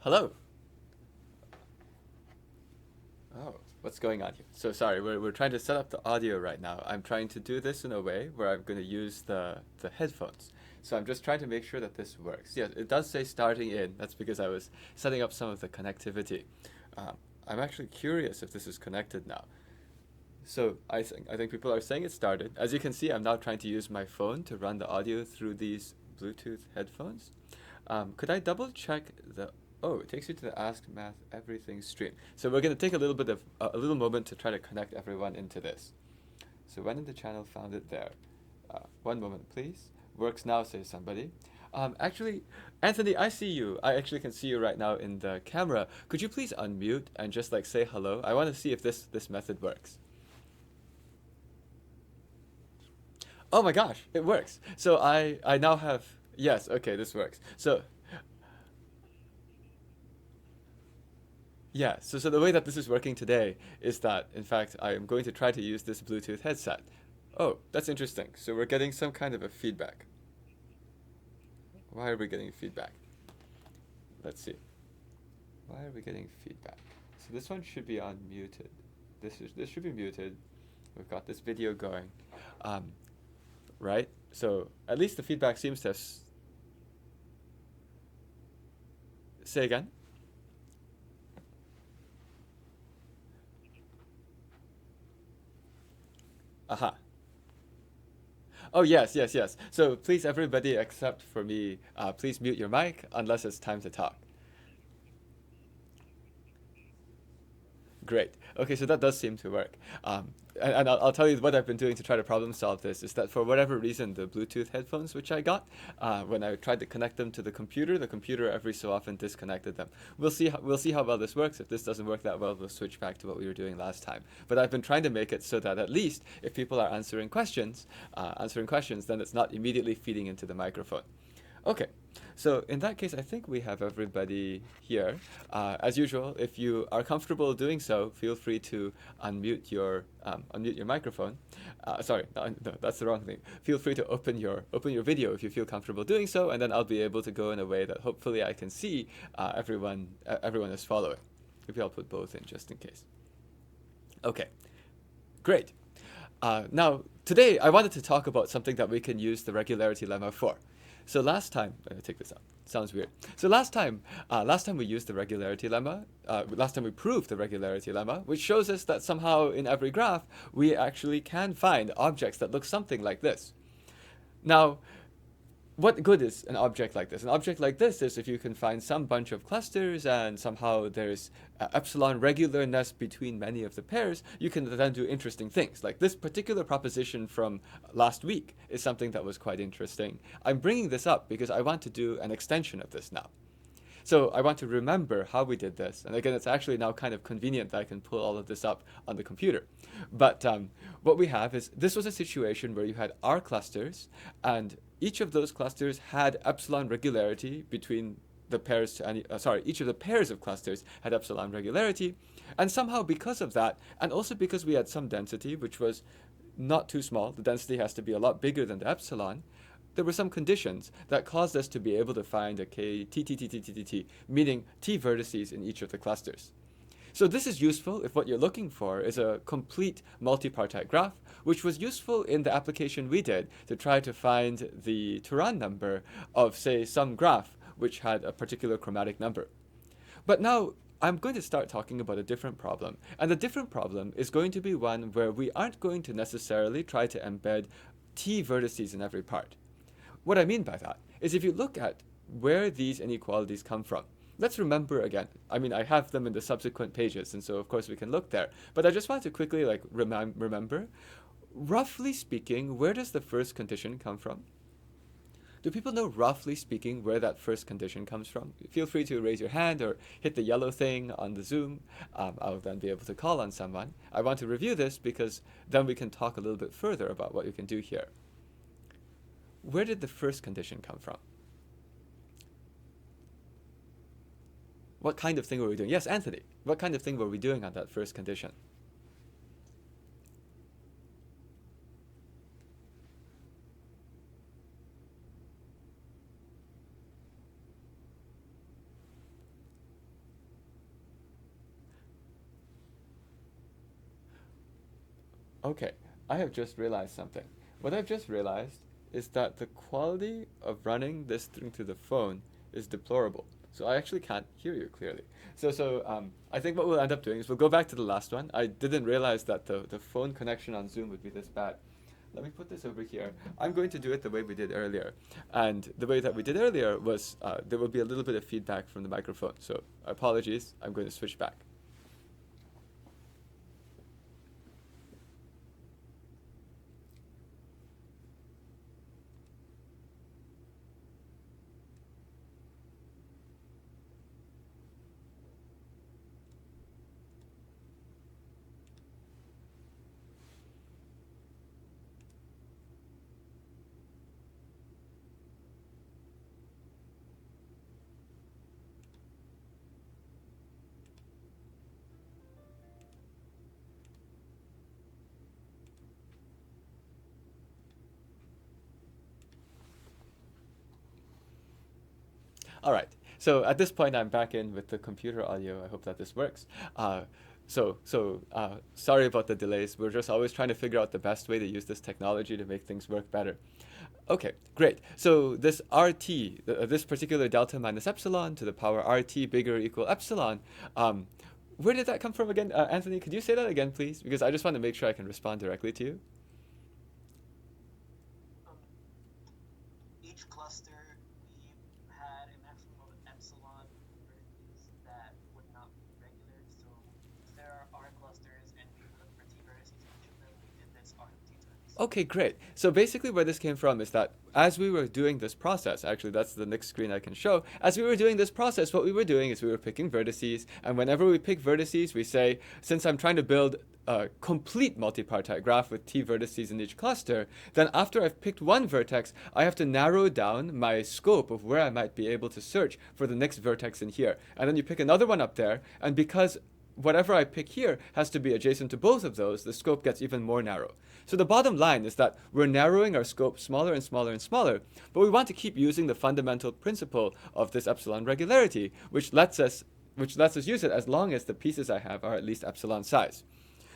Hello. Oh, what's going on here? So sorry, we're trying to set up the audio right now. I'm trying to do this in a way where I'm going to use the headphones. So I'm just trying to make sure that this works. Yes, it does say starting in. That's because I was setting up some of the connectivity. Um, I'm actually curious if this is connected now. So I think people are saying it started. As you can see, I'm now trying to use my phone to run the audio through these Bluetooth headphones. Could I double check the? Oh, it takes you to the Ask Math Everything stream. So we're gonna take a little bit of a little moment to try to connect everyone into this. So when in the channel found it there? One moment, please. Works now, says somebody. Actually, Anthony, I see you. I actually can see you right now in the camera. Could you please unmute and just like say hello? I want to see if this method works. Oh my gosh, it works. So I now have yes, okay, this works. So yeah, so the way that this is working today is that in fact I am going to try to use this Bluetooth headset. Oh, that's interesting. So we're getting some kind of a feedback. Why are we getting feedback? Let's see. Why are we getting feedback? So this one should be unmuted. This should be muted. We've got this video going. Um, right? So at least the feedback seems to have say again. Aha. Oh yes, yes, yes. So please, everybody except for me, please mute your mic unless it's time to talk. Great. Okay, so that does seem to work. And I'll tell you what I've been doing to try to problem solve this is that for whatever reason, the Bluetooth headphones which I got, when I tried to connect them to the computer every so often disconnected them. We'll see how well this works. If this doesn't work that well, we'll switch back to what we were doing last time. But I've been trying to make it so that at least if people are answering questions, then it's not immediately feeding into the microphone. Okay, so in that case, I think we have everybody here. As usual, if you are comfortable doing so, feel free to unmute your microphone. Sorry, no, that's the wrong thing. Feel free to open your video if you feel comfortable doing so, and then I'll be able to go in a way that hopefully I can see everyone is following. Maybe I'll put both in just in case. Okay, great. Now, today I wanted to talk about something that we can use the regularity lemma for. So last time, take this out. Sounds weird. So last time we used the regularity lemma. Last time we proved the regularity lemma, which shows us that somehow in every graph we actually can find objects that look something like this. Now, what good is an object like this? An object like this is if you can find some bunch of clusters and somehow there's epsilon regularness between many of the pairs, you can then do interesting things. Like this particular proposition from last week is something that was quite interesting. I'm bringing this up because I want to do an extension of this now. So I want to remember how we did this. And again, it's actually now kind of convenient that I can pull all of this up on the computer. But what we have is this was a situation where you had R clusters, and each of those clusters had epsilon regularity between the pairs to any, each of the pairs of clusters had epsilon regularity. And somehow because of that, and also because we had some density, which was not too small, the density has to be a lot bigger than the epsilon, there were some conditions that caused us to be able to find a k t t t t t t t, meaning t vertices in each of the clusters. So this is useful if what you're looking for is a complete multipartite graph, which was useful in the application we did to try to find the Turan number of, say, some graph which had a particular chromatic number. But now I'm going to start talking about a different problem. And the different problem is going to be one where we aren't going to necessarily try to embed t vertices in every part. What I mean by that is if you look at where these inequalities come from, let's remember again. I mean, I have them in the subsequent pages, and so of course we can look there. But I just want to quickly remember, roughly speaking, where does the first condition come from? Do people know, roughly speaking, where that first condition comes from? Feel free to raise your hand or hit the yellow thing on the Zoom. I'll then be able to call on someone. I want to review this because then we can talk a little bit further about what you can do here. Where did the first condition come from? What kind of thing were we doing? Yes, Anthony. What kind of thing were we doing on that first condition? Okay, I have just realized something. What I've just realized is that the quality of running this thing through the phone is deplorable. So I actually can't hear you clearly. I think what we'll end up doing is we'll go back to the last one. I didn't realize that the phone connection on Zoom would be this bad. Let me put this over here. I'm going to do it the way we did earlier. And the way that we did earlier was there will be a little bit of feedback from the microphone. So apologies, I'm going to switch back. All right. So at this point, I'm back in with the computer audio. I hope that this works. Sorry about the delays. We're just always trying to figure out the best way to use this technology to make things work better. Okay, great. So this RT, this particular delta minus epsilon to the power RT bigger or equal epsilon, where did that come from again? Anthony, could you say that again, please? Because I just want to make sure I can respond directly to you. Um, each cluster we had a maximum of epsilon vertices that would not be regular. So if there are R clusters and we look for T vertices in each of them, we did this R of T times. Okay, great. So basically where this came from is that as we were doing this process, actually that's the next screen I can show, as we were doing this process, what we were doing is we were picking vertices, and whenever we pick vertices, we say, since I'm trying to build a complete multipartite graph with T vertices in each cluster, then after I've picked one vertex, I have to narrow down my scope of where I might be able to search for the next vertex in here. And then you pick another one up there, and because whatever I pick here has to be adjacent to both of those, the scope gets even more narrow. So the bottom line is that we're narrowing our scope smaller and smaller and smaller, but we want to keep using the fundamental principle of this epsilon regularity, which lets us use it as long as the pieces I have are at least epsilon size.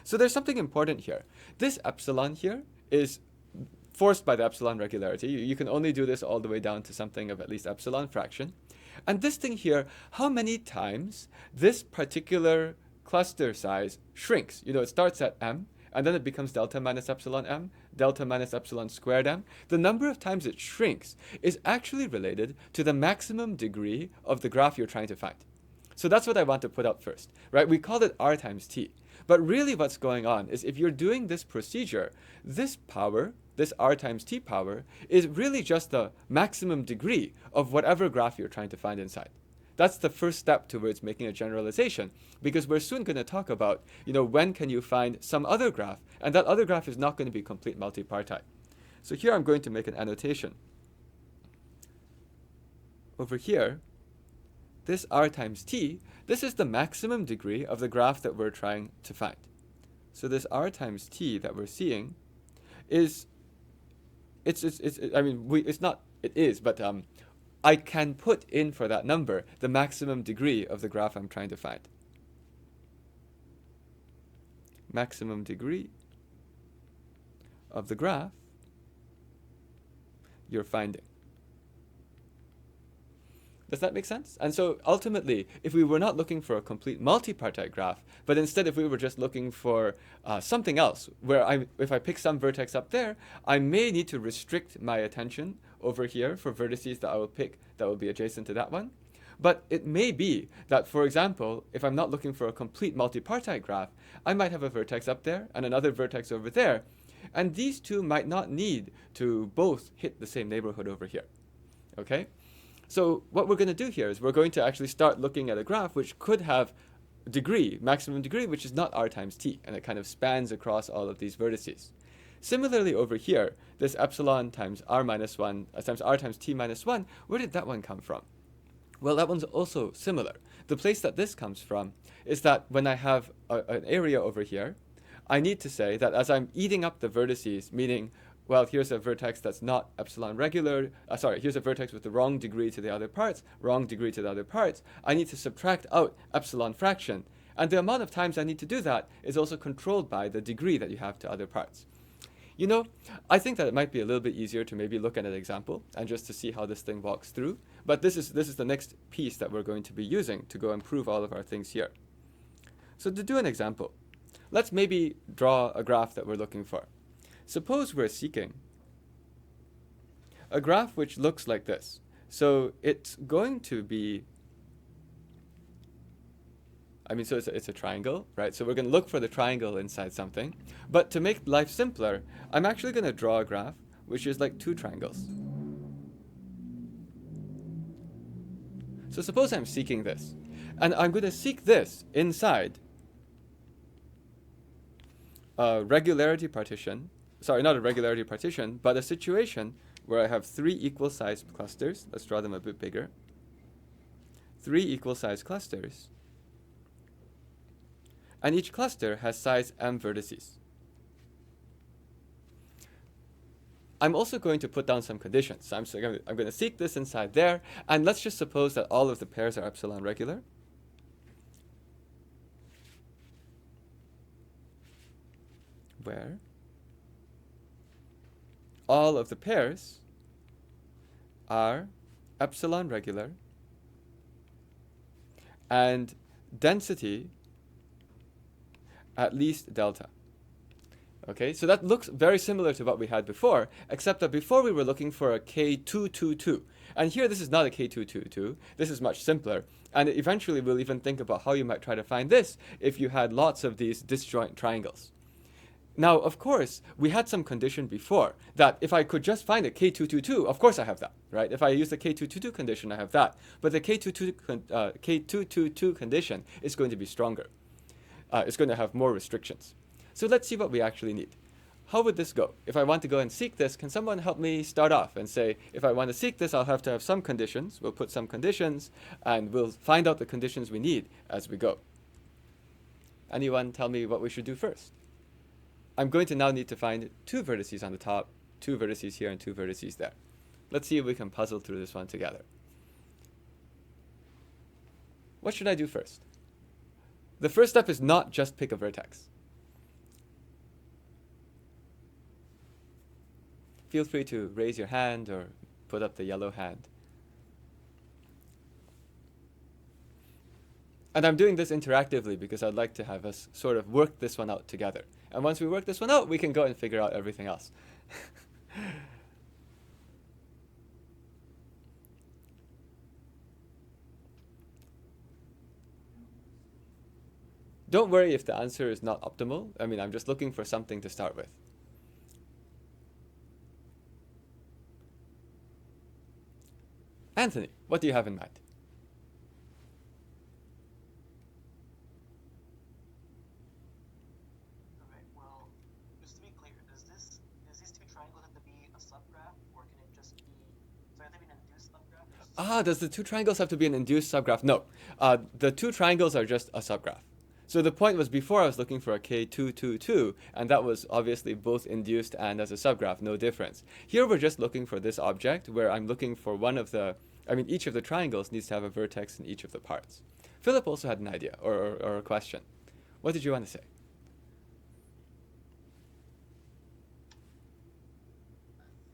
So there's something important here. This epsilon here is forced by the epsilon regularity. You can only do this all the way down to something of at least epsilon fraction. And this thing here, how many times this particular cluster size shrinks? You know, it starts at m, and then it becomes delta minus epsilon m, delta minus epsilon squared m. The number of times it shrinks is actually related to the maximum degree of the graph you're trying to find. So that's what I want to put up first, right? We called it r times t. But really what's going on is if you're doing this procedure, this power, this r times t power, is really just the maximum degree of whatever graph you're trying to find inside. That's the first step towards making a generalization, because we're soon going to talk about, when can you find some other graph, and that other graph is not going to be complete multipartite. So here I'm going to make an annotation. Over here, this r times t, this is the maximum degree of the graph that we're trying to find. So this r times t that we're seeing is, I can put in for that number the maximum degree of the graph I'm trying to find. Maximum degree of the graph you're finding. Does that make sense? And so ultimately, if we were not looking for a complete multipartite graph, but instead if we were just looking for something else, where if I pick some vertex up there, I may need to restrict my attention over here for vertices that I will pick that will be adjacent to that one. But it may be that, for example, if I'm not looking for a complete multipartite graph, I might have a vertex up there and another vertex over there, and these two might not need to both hit the same neighborhood over here. Okay? So what we're going to do here is we're going to actually start looking at a graph which could have degree, maximum degree, which is not r times t, and it kind of spans across all of these vertices. Similarly over here, this epsilon times r minus 1 times r times t minus 1, where did that one come from? Well, that one's also similar. The place that this comes from is that when I have an area over here, I need to say that as I'm eating up the vertices, meaning, well, here's a vertex that's not epsilon regular, here's a vertex with the wrong degree to the other parts, I need to subtract out epsilon fraction. And the amount of times I need to do that is also controlled by the degree that you have to other parts. You know, I think that it might be a little bit easier to maybe look at an example and just to see how this thing walks through. But this is the next piece that we're going to be using to go improve all of our things here. So to do an example, let's maybe draw a graph that we're looking for. Suppose we're seeking a graph which looks like this. So it's going to be, so it's a triangle, right? So we're going to look for the triangle inside something. But to make life simpler, I'm actually going to draw a graph which is like two triangles. So suppose I'm seeking this. And I'm going to seek this inside a regularity partition. Sorry, not a regularity partition, but a situation where I have three equal sized clusters. Let's draw them a bit bigger. Three equal sized clusters. And each cluster has size m vertices. I'm also going to put down some conditions. So I'm going to seek this inside there. And let's just suppose that all of the pairs are epsilon regular. Where all of the pairs are epsilon regular and density at least delta. Okay, so that looks very similar to what we had before, except that before we were looking for a K222. And here this is not a K222, this is much simpler. And eventually we'll even think about how you might try to find this if you had lots of these disjoint triangles. Now, of course, we had some condition before that if I could just find a K222, of course I have that, right? If I use the K222 condition, I have that. But the K222 condition is going to be stronger. It's going to have more restrictions. So let's see what we actually need. How would this go? If I want to go and seek this, can someone help me start off and say, if I want to seek this, I'll have to have some conditions. We'll put some conditions, and we'll find out the conditions we need as we go. Anyone tell me what we should do first? I'm going to now need to find two vertices on the top, two vertices here, and two vertices there. Let's see if we can puzzle through this one together. What should I do first? The first step is not just pick a vertex. Feel free to raise your hand or put up the yellow hand. And I'm doing this interactively because I'd like to have us sort of work this one out together. And once we work this one out, we can go and figure out everything else. Don't worry if the answer is not optimal. I'm just looking for something to start with. Anthony, what do you have in mind? Alright, well, just to be clear, does these two triangles have to be a subgraph, or can it just be, so have to be an induced subgraph? Does the two triangles have to be an induced subgraph? No, the two triangles are just a subgraph. So the point was before I was looking for a K222, and that was obviously both induced and as a subgraph, no difference. Here we're just looking for this object where I'm looking for one of the, each of the triangles needs to have a vertex in each of the parts. Philip also had an idea or a question. What did you want to say?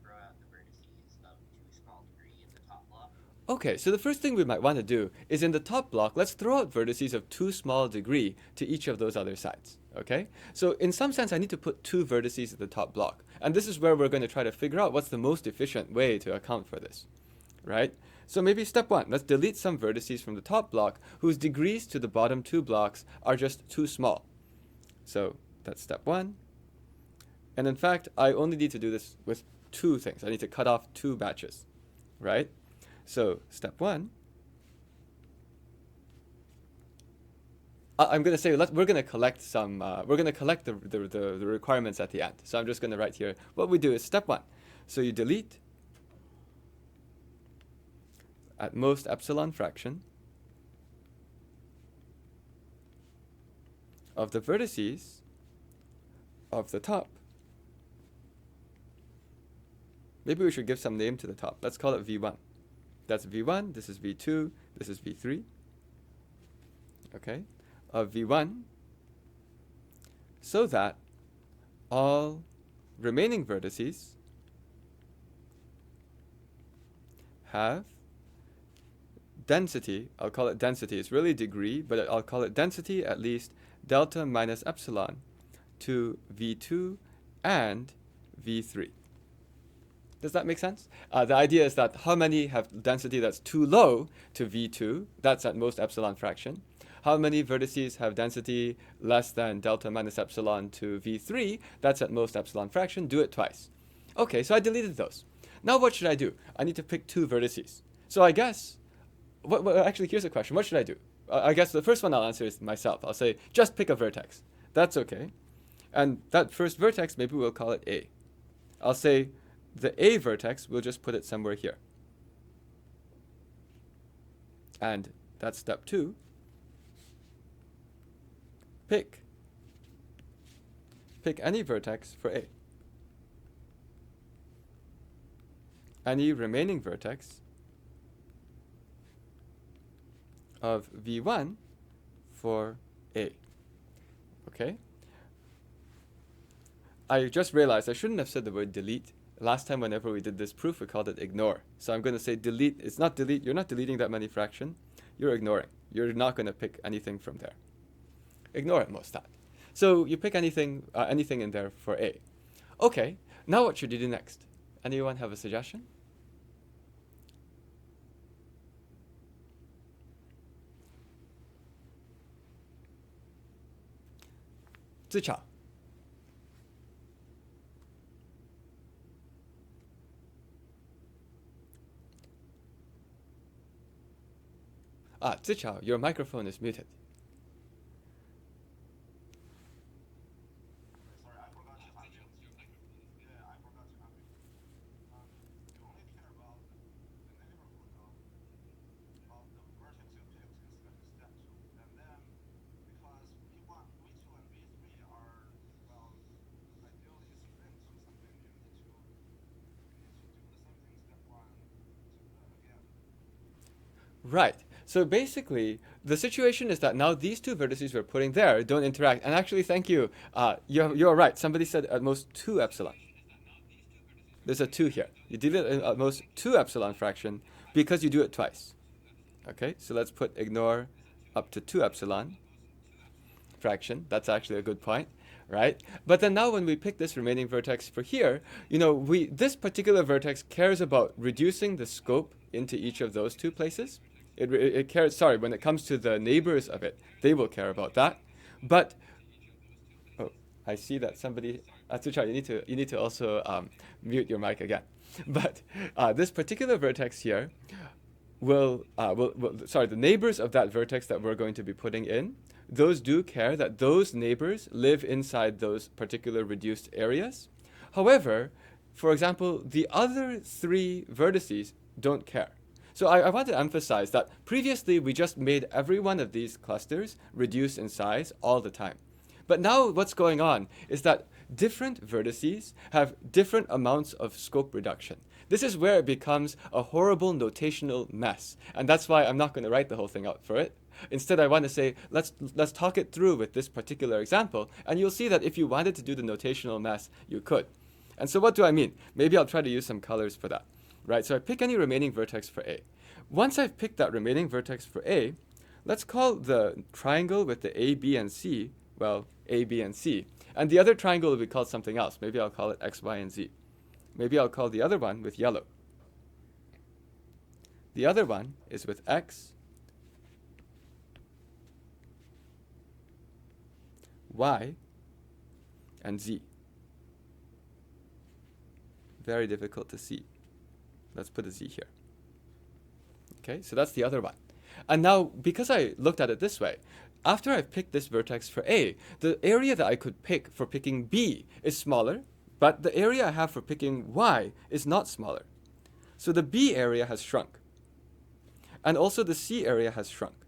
Throw out the vertices of too small degree in the top block. Okay, so the first thing we might want to do is in the top block, let's throw out vertices of too small degree to each of those other sides, okay? So in some sense, I need to put two vertices at the top block. And this is where we're going to try to figure out what's the most efficient way to account for this, right? So maybe step one, let's delete some vertices from the top block whose degrees to the bottom two blocks are just too small. So that's step one. And in fact, I only need to do this with two things. I need to cut off two batches, right? So step one, I'm going to say we're going to collect some. We're going to collect the requirements at the end. So I'm just going to write here. What we do is step one. So you delete at most epsilon fraction of the vertices of the top. Maybe we should give some name to the top. Let's call it V1. That's V1, this is V2, this is V3. Okay. of v1 so that all remaining vertices have density. I'll call it density. It's really degree, but I'll call it density at least delta minus epsilon to v2 and v3. Does that make sense? The idea is that how many have density that's too low to v2, that's at most epsilon fraction. How many vertices have density less than delta minus epsilon to v3, that's at most epsilon fraction. Do it twice. Okay, so I deleted those. Now what should I do? I need to pick two vertices. So I guess, actually here's a question. What should I do? I guess the first one I'll answer is myself. I'll say, just pick a vertex. That's okay. And that first vertex, maybe we'll call it A. I'll say the A vertex, we'll just put it somewhere here. And that's step 2. Pick any vertex for A. Any remaining vertex of v1 for A. Okay? I just realized I shouldn't have said the word delete. Last time whenever we did this proof, we called it ignore. So I'm going to say delete. It's not delete. You're not deleting that many fraction. You're ignoring. You're not going to pick anything from there. Ignore it most that. So you pick anything in there for A. Okay, now what should you do next? Anyone have a suggestion? Zichao. Zichao, your microphone is muted. Sorry, I forgot to unmute. Yeah, I forgot to unmute. You only care about the neighborhood of the vertex you picked is like step 2. And then, because V1, V2, and V3 are, well, ideally sprint to something, you need to do the same thing step 1 again. Right. So basically, the situation is that now these two vertices we're putting there don't interact. And actually, thank you. You're right. Somebody said at most 2 epsilon. There's a 2 here. You did it at most 2 epsilon fraction because you do it twice. Okay, so let's put ignore up to 2 epsilon fraction. That's actually a good point, right? But then now when we pick this remaining vertex for here, this particular vertex cares about reducing the scope into each of those 2 places. It cares, sorry, when it comes to the neighbors of it, they will care about that. But, I see that somebody, Atsucha, you need to also mute your mic again. But this particular vertex here the neighbors of that vertex that we're going to be putting in, those do care that those neighbors live inside those particular reduced areas. However, for example, the other 3 vertices don't care. So I want to emphasize that previously we just made every one of these clusters reduce in size all the time. But now what's going on is that different vertices have different amounts of scope reduction. This is where it becomes a horrible notational mess. And that's why I'm not going to write the whole thing out for it. Instead, I want to say, let's talk it through with this particular example. And you'll see that if you wanted to do the notational mess, you could. And so what do I mean? Maybe I'll try to use some colors for that. Right, so I pick any remaining vertex for A. Once I've picked that remaining vertex for A, let's call the triangle with the A, B, and C, well, A, B, and C. And the other triangle will be called something else. Maybe I'll call it X, Y, and Z. Maybe I'll call the other one with yellow. The other one is with X, Y, and Z. Very difficult to see. Let's put a Z here. Okay, so that's the other one. And now, because I looked at it this way, after I've picked this vertex for A, the area that I could pick for picking B is smaller, but the area I have for picking Y is not smaller. So the B area has shrunk. And also the C area has shrunk.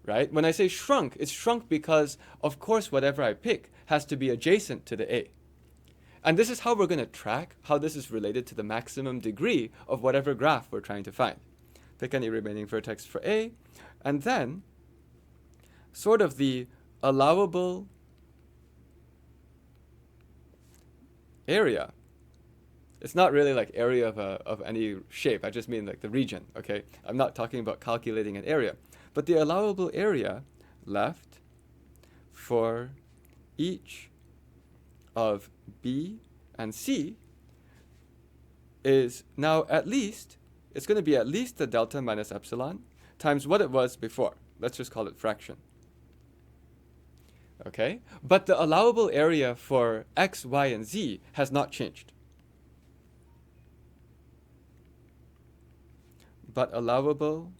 Right? When I say shrunk, it's shrunk because, of course, whatever I pick has to be adjacent to the A. And this is how we're going to track how this is related to the maximum degree of whatever graph we're trying to find. Pick any remaining vertex for A, and then sort of the allowable area. It's not really like area of any shape. I just mean like the region, okay? I'm not talking about calculating an area. But the allowable area left for each of B and C is now at least, it's going to be at least the delta minus epsilon times what it was before. Let's just call it fraction. Okay? But the allowable area for x, y, and z has not changed. But allowable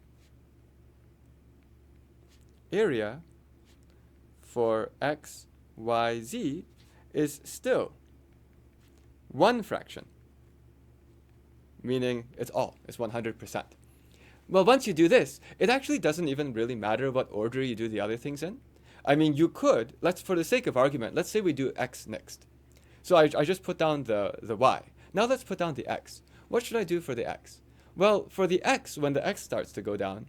area for x, y, z is still one fraction, meaning it's 100%. Well, once you do this, it actually doesn't even really matter what order you do the other things in. I mean, you could, for the sake of argument, let's say we do x next. So I just put down the y. Now let's put down the x. What should I do for the x? Well, for the x, when the x starts to go down,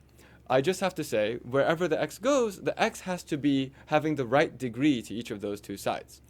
I just have to say, wherever the x goes, the x has to be having the right degree to each of those two sides.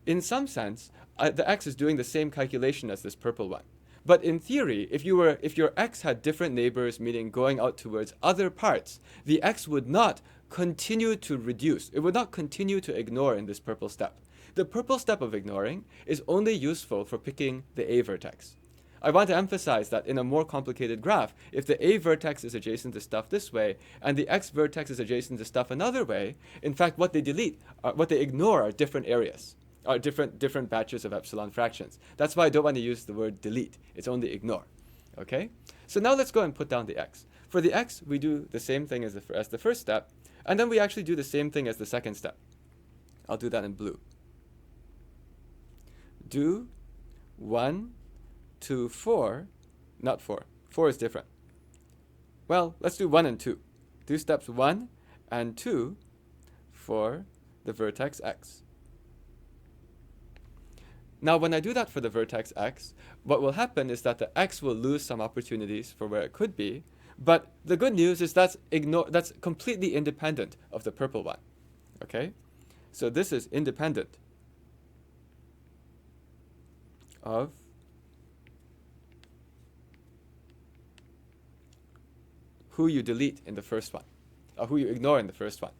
In some sense, the x is doing the same calculation as this purple one. But in theory, if your x had different neighbors, meaning going out towards other parts, the x would not continue to reduce. It would not continue to ignore in this purple step. The purple step of ignoring is only useful for picking the A vertex. I want to emphasize that in a more complicated graph, if the A vertex is adjacent to stuff this way, and the X vertex is adjacent to stuff another way, in fact, what they ignore are different areas, are different batches of epsilon fractions. That's why I don't want to use the word delete. It's only ignore. Okay? So now let's go and put down the X. For the X, we do the same thing as the first step, and then we actually do the same thing as the second step. I'll do that in blue. Do 1 to 4, not 4. 4 is different. Well, let's do 1 and 2. Do steps 1 and 2 for the vertex X. Now, when I do that for the vertex X, what will happen is that the X will lose some opportunities for where it could be, but the good news is that's completely independent of the purple one. Okay? So this is independent of who you delete in the first one, or who you ignore in the first one.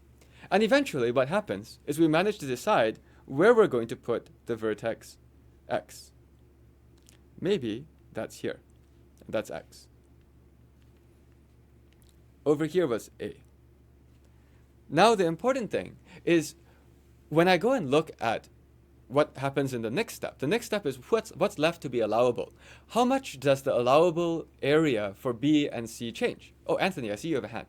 And eventually what happens is we manage to decide where we're going to put the vertex X. Maybe that's here. That's X. Over here was A. Now the important thing is when I go and look at what happens in the next step is what's left to be allowable. How much does the allowable area for B and C change? Oh, Anthony, I see you have a hand.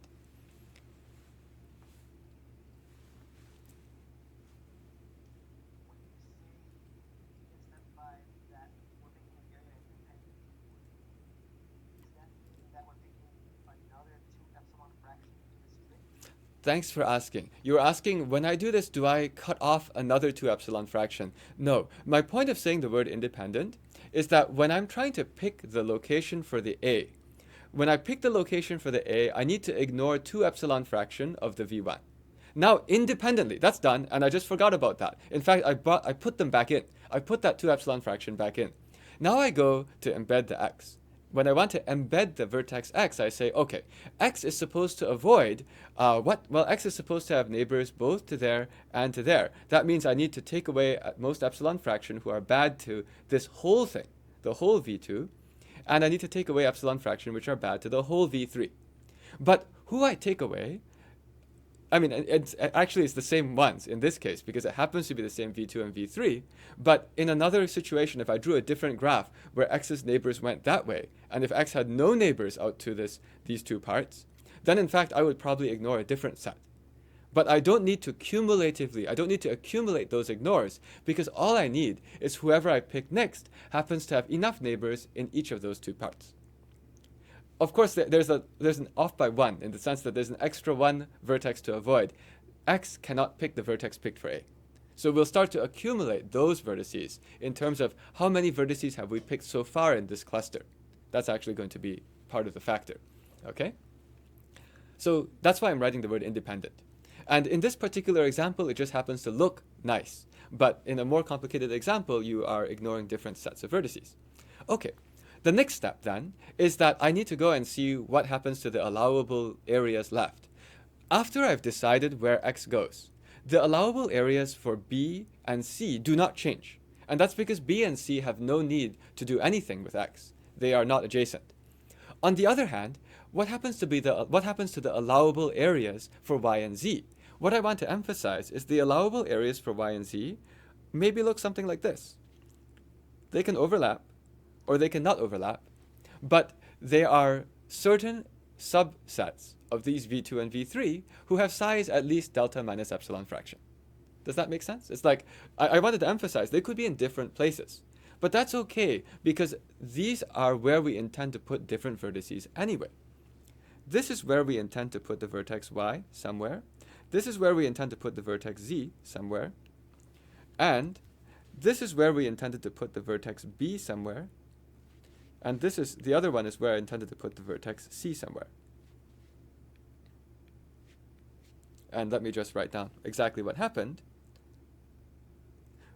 Thanks for asking. You were asking, when I do this, do I cut off another 2 epsilon fraction? No. My point of saying the word independent is that when I'm trying to pick the location for the A, when I pick the location for the A, I need to ignore 2 epsilon fraction of the V1. Now, independently, that's done, and I just forgot about that. In fact, I put them back in. I put that 2 epsilon fraction back in. Now I go to embed the X. When I want to embed the vertex X, I say, okay, X is supposed to avoid what? Well, X is supposed to have neighbors both to there and to there. That means I need to take away at most epsilon fraction who are bad to this whole thing, the whole V2, and I need to take away epsilon fraction which are bad to the whole V3. But who I take away, I mean, it's the same ones in this case because it happens to be the same V2 and V3. But in another situation, if I drew a different graph where X's neighbors went that way, and if X had no neighbors out to these 2 parts, then in fact I would probably ignore a different set. But I don't need to accumulate those ignores because all I need is whoever I pick next happens to have enough neighbors in each of those 2 parts. Of course, there's an off by 1 in the sense that there's an extra 1 vertex to avoid. X cannot pick the vertex picked for A. So we'll start to accumulate those vertices in terms of how many vertices have we picked so far in this cluster. That's actually going to be part of the factor. Okay? So that's why I'm writing the word independent. And in this particular example, it just happens to look nice. But in a more complicated example, you are ignoring different sets of vertices. Okay, the next step then is that I need to go and see what happens to the allowable areas left. After I've decided where x goes, the allowable areas for B and C do not change. And that's because B and C have no need to do anything with x. They are not adjacent. On the other hand, what happens to the allowable areas for y and z? What I want to emphasize is the allowable areas for y and z maybe look something like this. They can overlap, or they cannot overlap, but they are certain subsets of these v2 and v3 who have size at least delta minus epsilon fraction. Does that make sense? It's like, I wanted to emphasize, they could be in different places. But that's okay, because these are where we intend to put different vertices anyway. This is where we intend to put the vertex y somewhere. This is where we intend to put the vertex z somewhere. And this is where we intended to put the vertex b somewhere. And the other one is where I intended to put the vertex c somewhere. And let me just write down exactly what happened.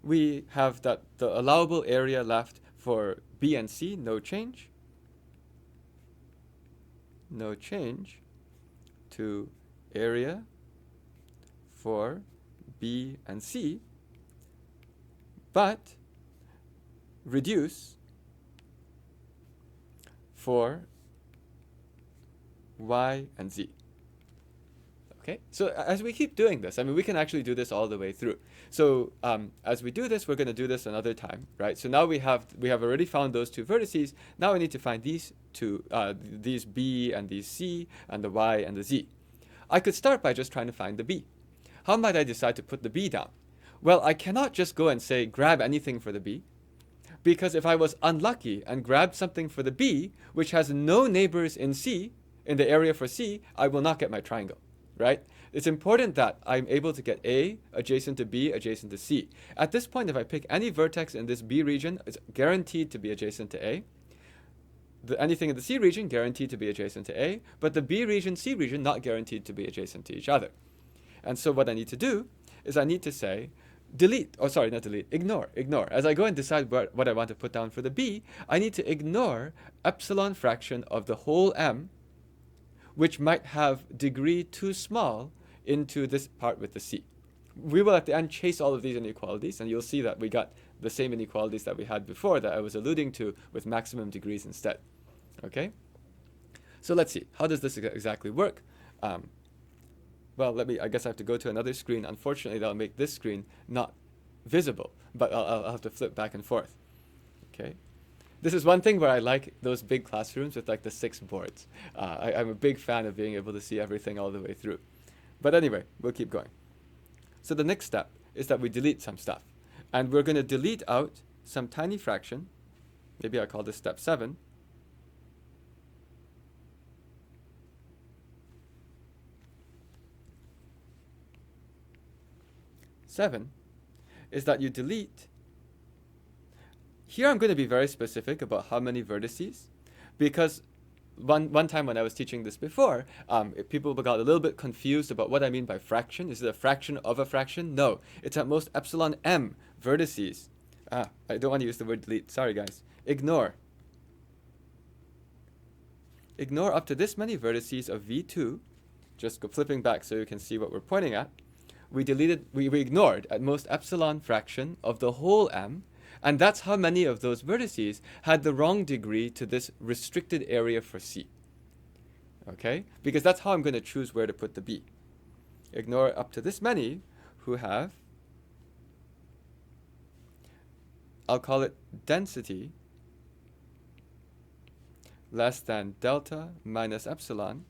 We have that the allowable area left for B and C, no change. No change to area for B and C, but reduce for Y and Z. Okay, so as we keep doing this, I mean, we can actually do this all the way through. So as we do this, we're going to do this another time, right? So now we have already found those two vertices. Now we need to find these two, these B and these C, and the Y and the Z. I could start by just trying to find the B. How might I decide to put the B down? Well, I cannot just go and say grab anything for the B, because if I was unlucky and grabbed something for the B, which has no neighbors in C, in the area for C, I will not get my triangle. Right? It's important that I'm able to get A adjacent to B adjacent to C. At this point, if I pick any vertex in this B region, it's guaranteed to be adjacent to A. Anything in the C region, guaranteed to be adjacent to A, but the B region, C region, not guaranteed to be adjacent to each other. And so what I need to do is I need to say, ignore. As I go and decide what I want to put down for the B, I need to ignore epsilon fraction of the whole M, which might have degree too small into this part with the C. We will at the end chase all of these inequalities, and you'll see that we got the same inequalities that we had before that I was alluding to with maximum degrees instead. Okay? So let's see. How does this exactly work? Well, I guess I have to go to another screen. Unfortunately, that'll make this screen not visible, but I'll have to flip back and forth. Okay? This is one thing where I like those big classrooms with like the 6 boards. I'm a big fan of being able to see everything all the way through. But anyway, we'll keep going. So the next step is that we delete some stuff. And we're going to delete out some tiny fraction. Maybe I call this step 7. Seven is that you delete. Here I'm going to be very specific about how many vertices, because one time when I was teaching this before, people got a little bit confused about what I mean by fraction. Is it a fraction of a fraction? No, it's at most epsilon m vertices. I don't want to use the word delete. Sorry, guys. Ignore. Ignore up to this many vertices of V2. Just go flipping back so you can see what we're pointing at. We ignored at most epsilon fraction of the whole M, and that's how many of those vertices had the wrong degree to this restricted area for C. Okay? Because that's how I'm going to choose where to put the B. Ignore up to this many who have, I'll call it density less than delta minus epsilon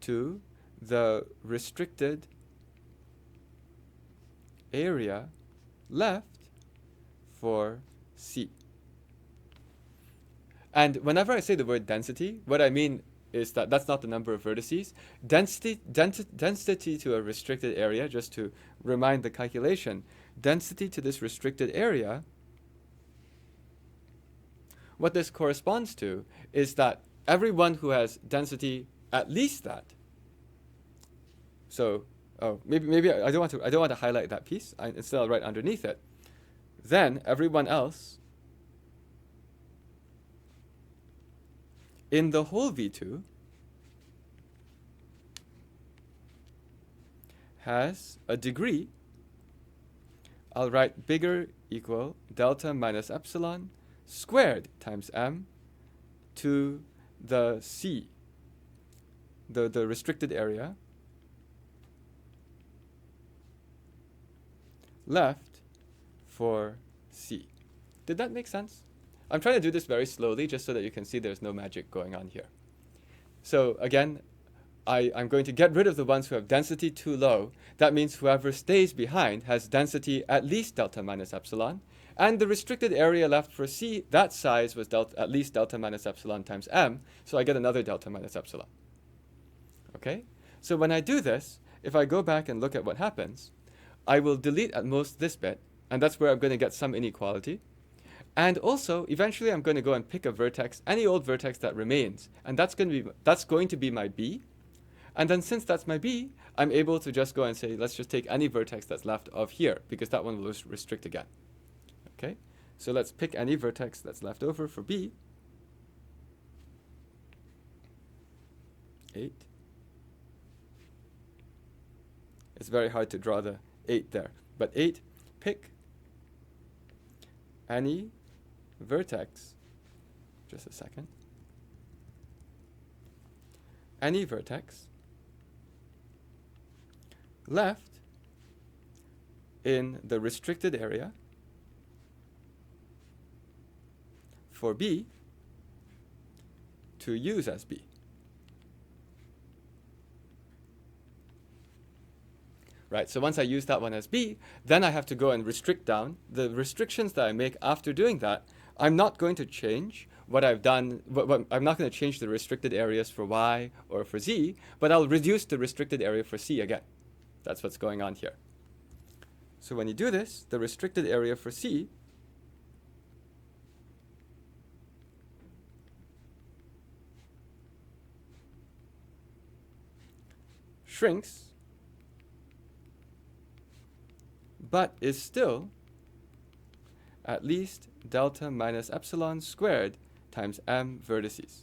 to the restricted area left for C. And whenever I say the word density, what I mean is that that's not the number of vertices. Density to a restricted area, just to remind the calculation, density to this restricted area, what this corresponds to is that everyone who has density at least that, so Oh, maybe I don't want to highlight that piece. Instead, I'll write underneath it. Then everyone else in the whole V2 has a degree. I'll write bigger equal delta minus epsilon squared times m to the C, the restricted area, left for C. Did that make sense? I'm trying to do this very slowly just so that you can see there's no magic going on here. So again, I'm going to get rid of the ones who have density too low. That means whoever stays behind has density at least delta minus epsilon. And the restricted area left for C, that size was at least delta minus epsilon times m. So I get another delta minus epsilon. Okay? So when I do this, if I go back and look at what happens, I will delete at most this bit. And that's where I'm going to get some inequality. And also, eventually I'm going to go and pick a vertex, any old vertex that remains. And that's going to be my B. And then since that's my B, I'm able to just go and say, let's just take any vertex that's left of here, because that one will restrict again. Okay? So let's pick any vertex that's left over for B. 8. It's very hard to draw the 8 there. But 8, pick any vertex. Just a second. Any vertex left in the restricted area for B to use as B. Right, so once I use that one as B, then I have to go and restrict down. The restrictions that I make after doing that, I'm not going to change what I've done. I'm not going to change the restricted areas for Y or for Z, but I'll reduce the restricted area for C again. That's what's going on here. So when you do this, the restricted area for C shrinks, but is still at least delta minus epsilon squared times m vertices.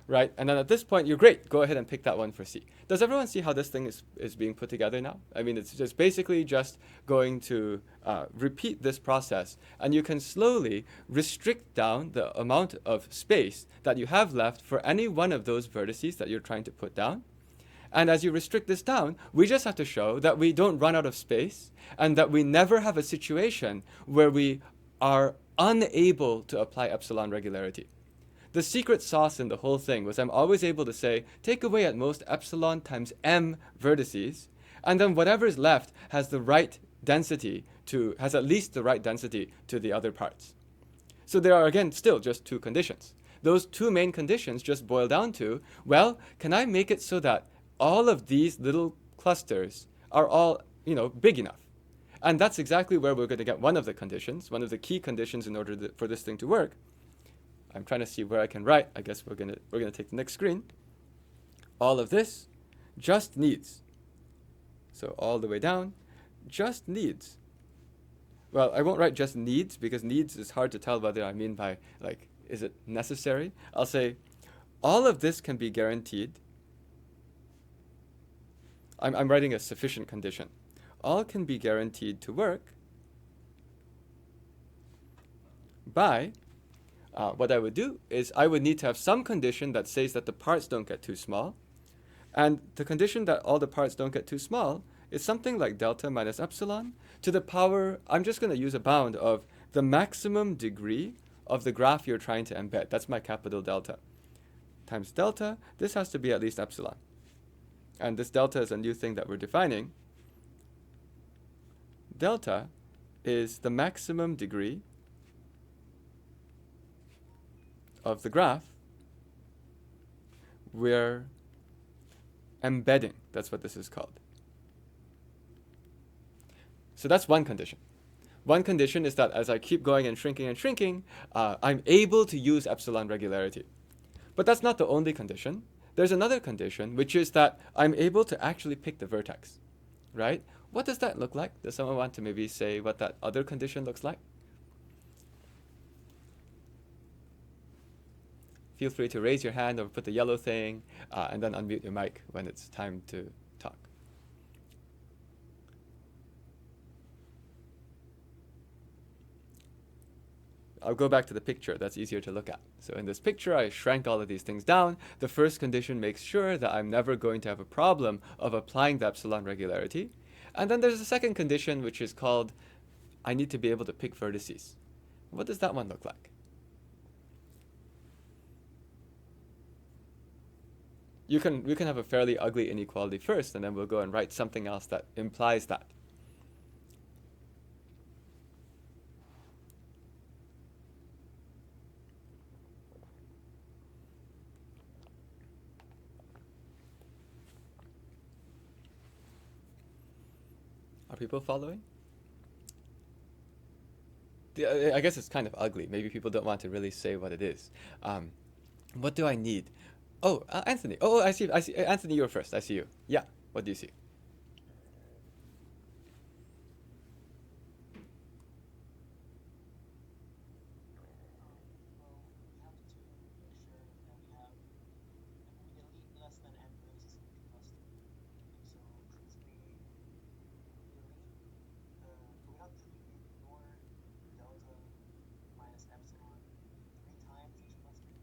Right, and then at this point, you're great. Go ahead and pick that one for C. Does everyone see how this thing is being put together now? I mean, it's just basically just going to repeat this process, and you can slowly restrict down the amount of space that you have left for any one of those vertices that you're trying to put down. And as you restrict this down, we just have to show that we don't run out of space and that we never have a situation where we are unable to apply epsilon regularity. The secret sauce in the whole thing was I'm always able to say, take away at most epsilon times m vertices, and then whatever is left has the right density has at least the right density to the other parts. So there are, again, still just two conditions. Those two main conditions just boil down to, well, can I make it so that all of these little clusters are all, big enough? And that's exactly where we're going to get one of the conditions, one of the key conditions in order for this thing to work. I'm trying to see where I can write. I guess we're gonna take the next screen. All of this just needs. So all the way down, just needs. Well, I won't write just needs because needs is hard to tell whether I mean by is it necessary? I'll say all of this can be guaranteed. I'm writing a sufficient condition. All can be guaranteed to work by what I would do is I would need to have some condition that says that the parts don't get too small. And the condition that all the parts don't get too small is something like delta minus epsilon to the power, I'm just going to use a bound of the maximum degree of the graph you're trying to embed. That's my capital delta. Times delta, this has to be at least epsilon. And this delta is a new thing that we're defining. Delta is the maximum degree of the graph we're embedding. That's what this is called. So that's one condition. One condition is that as I keep going and shrinking, I'm able to use epsilon regularity. But that's not the only condition. there's another condition, which is that I'm able to actually pick the vertex, right? What does that look like? Does someone want to maybe say what that other condition looks like? Feel free to raise your hand or put the yellow thing, and then unmute your mic when it's time to talk. I'll go back to the picture. That's easier to look at. So in this picture, I shrank all of these things down. The first condition makes sure that I'm never going to have a problem of applying the epsilon regularity. And then there's a second condition, which is called I need to be able to pick vertices. What does that one look like? We can have a fairly ugly inequality first, and then we'll go and write something else that implies that. Are people following? I guess it's kind of ugly. Maybe people don't want to really say what it is. What do I need? Oh, Anthony. Oh, I see. Anthony, you're first. I see you. Yeah. What do you see? Well, we have to make sure that we have immediately less than n vertices in each cluster. So since we delete, do we have to ignore delta minus epsilon 3 times each cluster?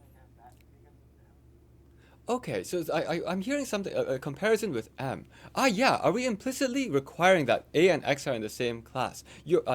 And have that bigger than m? Okay, so I'm hearing something, a comparison with M. Yeah, are we implicitly requiring that A and X are in the same class?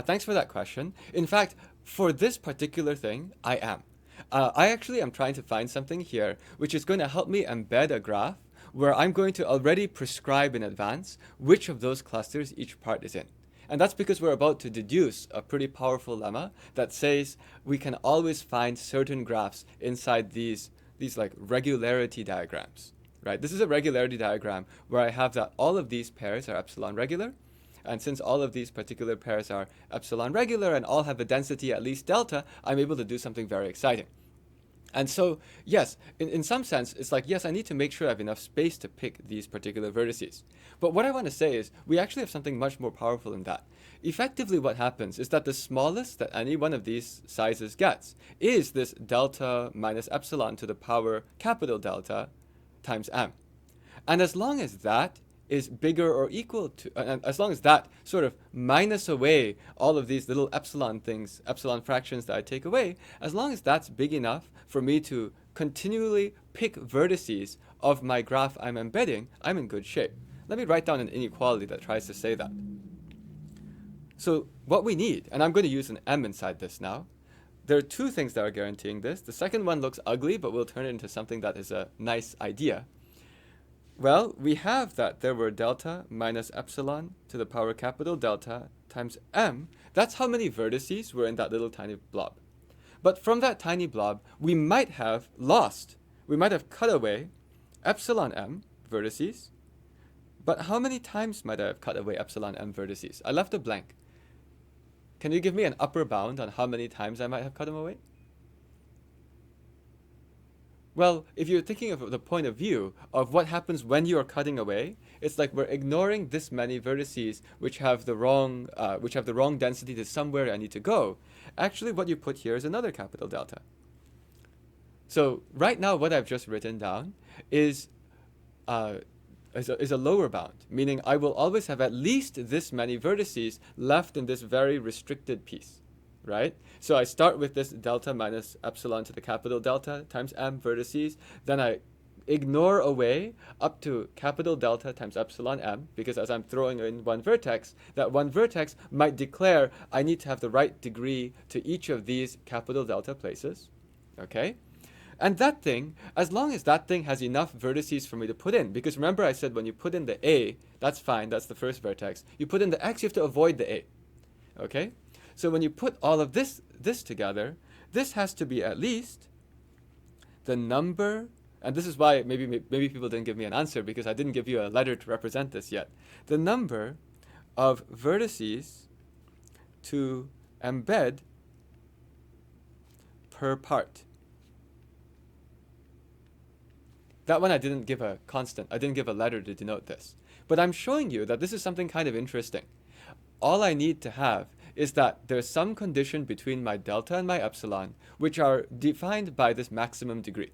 Thanks for that question. In fact, for this particular thing, I am. I actually am trying to find something here which is going to help me embed a graph where I'm going to already prescribe in advance which of those clusters each part is in. And that's because we're about to deduce a pretty powerful lemma that says we can always find certain graphs inside these like regularity diagrams, right? This is a regularity diagram where I have that all of these pairs are epsilon regular. And since all of these particular pairs are epsilon regular and all have a density at least delta, I'm able to do something very exciting. And so, yes, in some sense, it's like, yes, I need to make sure I have enough space to pick these particular vertices. But what I want to say is we actually have something much more powerful than that. Effectively, what happens is that the smallest that any one of these sizes gets is this delta minus epsilon to the power capital delta times m. And as long as that is bigger or equal to, and as long as that sort of minus away all of these little epsilon things, epsilon fractions that I take away, as long as that's big enough for me to continually pick vertices of my graph I'm embedding, I'm in good shape. Let me write down an inequality that tries to say that. So what we need, and I'm going to use an m inside this now, there are two things that are guaranteeing this. The second one looks ugly, but we'll turn it into something that is a nice idea. Well, we have that there were delta minus epsilon to the power capital delta times m. That's how many vertices were in that little tiny blob. But from that tiny blob, we might have cut away epsilon m vertices. But how many times might I have cut away epsilon m vertices? I left a blank. Can you give me an upper bound on how many times I might have cut them away? Well, if you're thinking of the point of view of what happens when you are cutting away, it's like we're ignoring this many vertices which have the wrong density to somewhere I need to go. Actually, what you put here is another capital delta. So right now, what I've just written down is a lower bound, meaning I will always have at least this many vertices left in this very restricted piece, right? So I start with this delta minus epsilon to the capital delta times m vertices, then I ignore away up to capital delta times epsilon m, because as I'm throwing in one vertex, that one vertex might declare I need to have the right degree to each of these capital delta places, okay? And that thing, as long as that thing has enough vertices for me to put in, because remember I said when you put in the A, that's fine, that's the first vertex. You put in the X, you have to avoid the A, okay? So when you put all of this together, this has to be at least the number, and this is why maybe people didn't give me an answer because I didn't give you a letter to represent this yet. The number of vertices to embed per part. That one I didn't give a constant. I didn't give a letter to denote this. But I'm showing you that this is something kind of interesting. All I need to have is that there's some condition between my delta and my epsilon, which are defined by this maximum degree.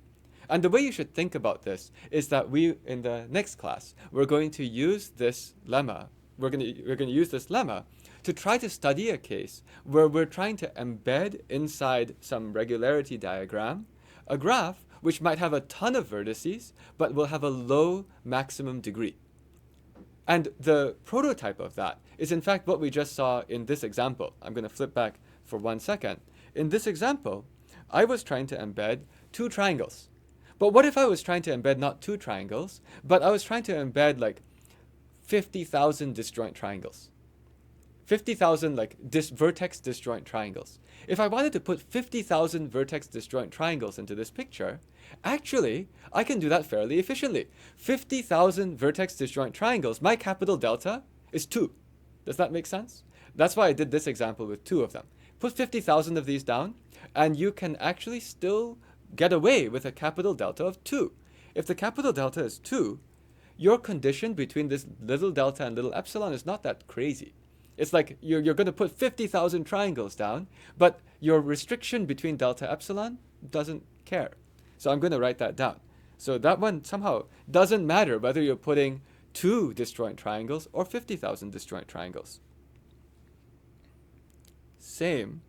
And the way you should think about this is that in the next class, we're going to use this lemma. We're going to use this lemma to try to study a case where we're trying to embed inside some regularity diagram a graph which might have a ton of vertices, but will have a low maximum degree. And the prototype of that is in fact what we just saw in this example. I'm going to flip back for 1 second. In this example, I was trying to embed 2 triangles. But what if I was trying to embed not 2 triangles, but I was trying to embed like 50,000 disjoint triangles? 50,000 like vertex disjoint triangles. If I wanted to put 50,000 vertex disjoint triangles into this picture, actually, I can do that fairly efficiently. 50,000 vertex disjoint triangles, my capital delta is 2. Does that make sense? That's why I did this example with 2 of them. Put 50,000 of these down, and you can actually still get away with a capital delta of 2. If the capital delta is 2, your condition between this little delta and little epsilon is not that crazy. It's like you're going to put 50,000 triangles down, but your restriction between delta epsilon doesn't care. So I'm going to write that down. So that one somehow doesn't matter whether you're putting 2 disjoint triangles or 50,000 disjoint triangles. Same.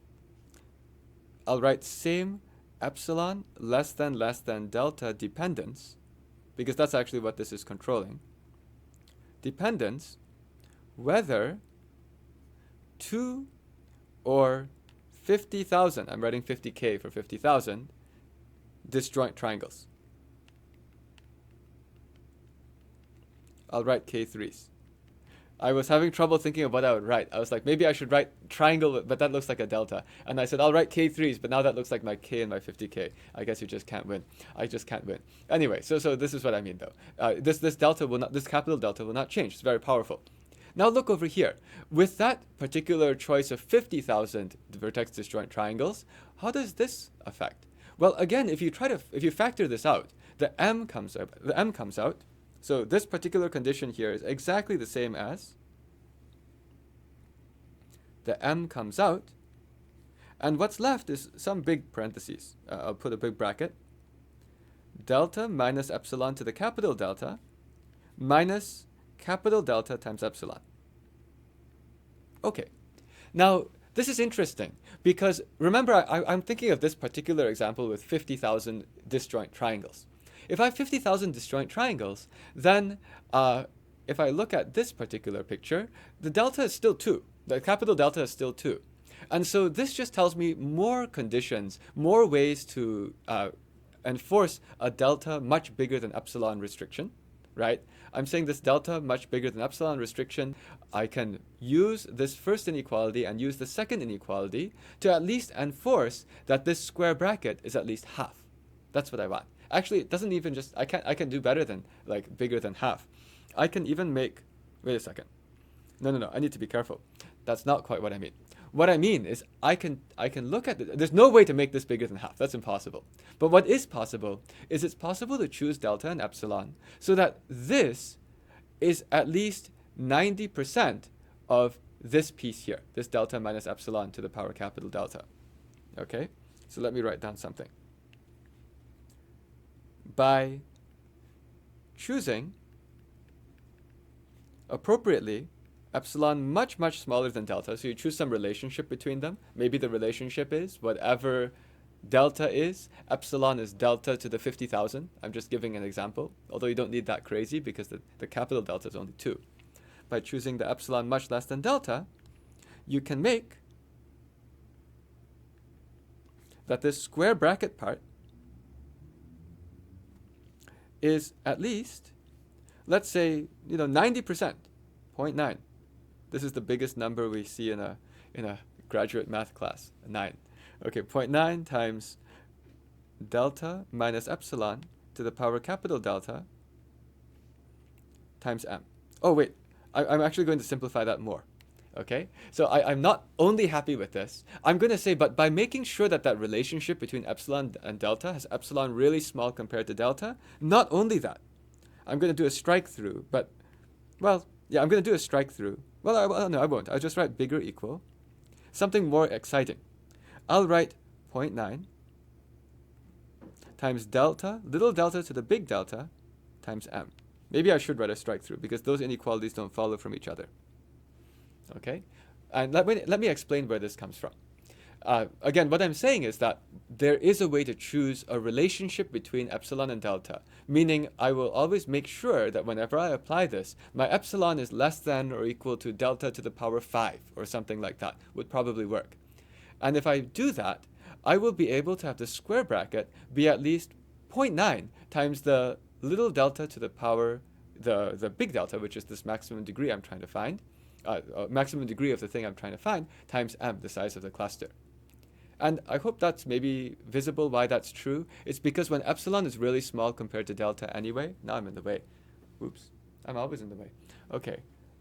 I'll write same epsilon less than delta dependence, because that's actually what this is controlling. Dependence, whether 2 or 50,000, I'm writing 50k for 50,000, disjoint triangles. I'll write k3s. I was having trouble thinking of what I would write. I was like, maybe I should write triangle, but that looks like a delta. And I said, I'll write k3s, but now that looks like my k and my 50k. I guess you just can't win. I just can't win. Anyway, so this is what I mean though. This delta will not, this capital delta will not change. It's very powerful. Now look over here. With that particular choice of 50,000 vertex disjoint triangles, how does this affect? Well, again, if you factor this out, the m comes out. So this particular condition here is exactly the same as the m comes out, and what's left is some big parentheses. I'll put a big bracket. Delta minus epsilon to the capital delta minus capital delta times epsilon. Okay, now this is interesting because remember I'm thinking of this particular example with 50,000 disjoint triangles. If I have 50,000 disjoint triangles, then if I look at this particular picture, the delta is still 2. The capital delta is still 2. And so this just tells me more conditions, more ways to enforce a delta much bigger than epsilon restriction, right? I'm saying this delta much bigger than epsilon restriction. I can use this first inequality and use the second inequality to at least enforce that this square bracket is at least half. That's what I want. Actually, it doesn't even just, I can do better than, like, bigger than half. I can even make, wait a second. No, I need to be careful. That's not quite what I mean. What I mean is I can look at there's no way to make this bigger than half. That's impossible. But what is possible is it's possible to choose delta and epsilon so that this is at least 90% of this piece here, this delta minus epsilon to the power capital delta. Okay? So let me write down something. By choosing appropriately epsilon much smaller than delta, so you choose some relationship between them. Maybe the relationship is whatever delta is, epsilon is delta to the 50,000. I'm just giving an example, although you don't need that crazy because the capital delta is only 2. By choosing the epsilon much less than delta, you can make that this square bracket part is at least, let's say, 90%, 0.9. This is the biggest number we see in a graduate math class, 9. Okay, 0.9 times delta minus epsilon to the power capital delta times m. Oh wait, I'm actually going to simplify that more. Okay, so I'm not only happy with this. I'm going to say, but by making sure that that relationship between epsilon and delta has epsilon really small compared to delta, not only that, I'm going to do a strike through, but, well, yeah, I'm going to do a strike through. Well, no, I won't. I'll just write bigger equal. Something more exciting. I'll write 0.9 times delta, little delta to the big delta, times m. Maybe I should write a strike through because those inequalities don't follow from each other. Okay? And let me explain where this comes from. Again, what I'm saying is that there is a way to choose a relationship between epsilon and delta, meaning I will always make sure that whenever I apply this, my epsilon is less than or equal to delta to the power 5 or something like that, would probably work. And if I do that, I will be able to have the square bracket be at least 0.9 times the little delta to the power, the big delta, which is this maximum degree I'm trying to find, maximum degree of the thing I'm trying to find, times m, the size of the cluster. And I hope that's maybe visible why that's true. It's because when epsilon is really small compared to delta anyway, now I'm in the way. Oops, I'm always in the way. Okay,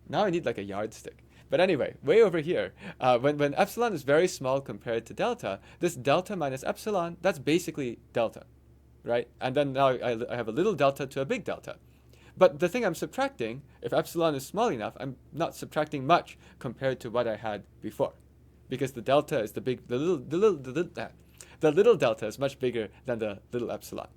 now I need like a yardstick. But anyway, way over here, when epsilon is very small compared to delta, this delta minus epsilon, that's basically delta, right? And then now I have a little delta to a big delta. But the thing I'm subtracting, if epsilon is small enough, I'm not subtracting much compared to what I had before, because the delta is the little delta is much bigger than the little epsilon.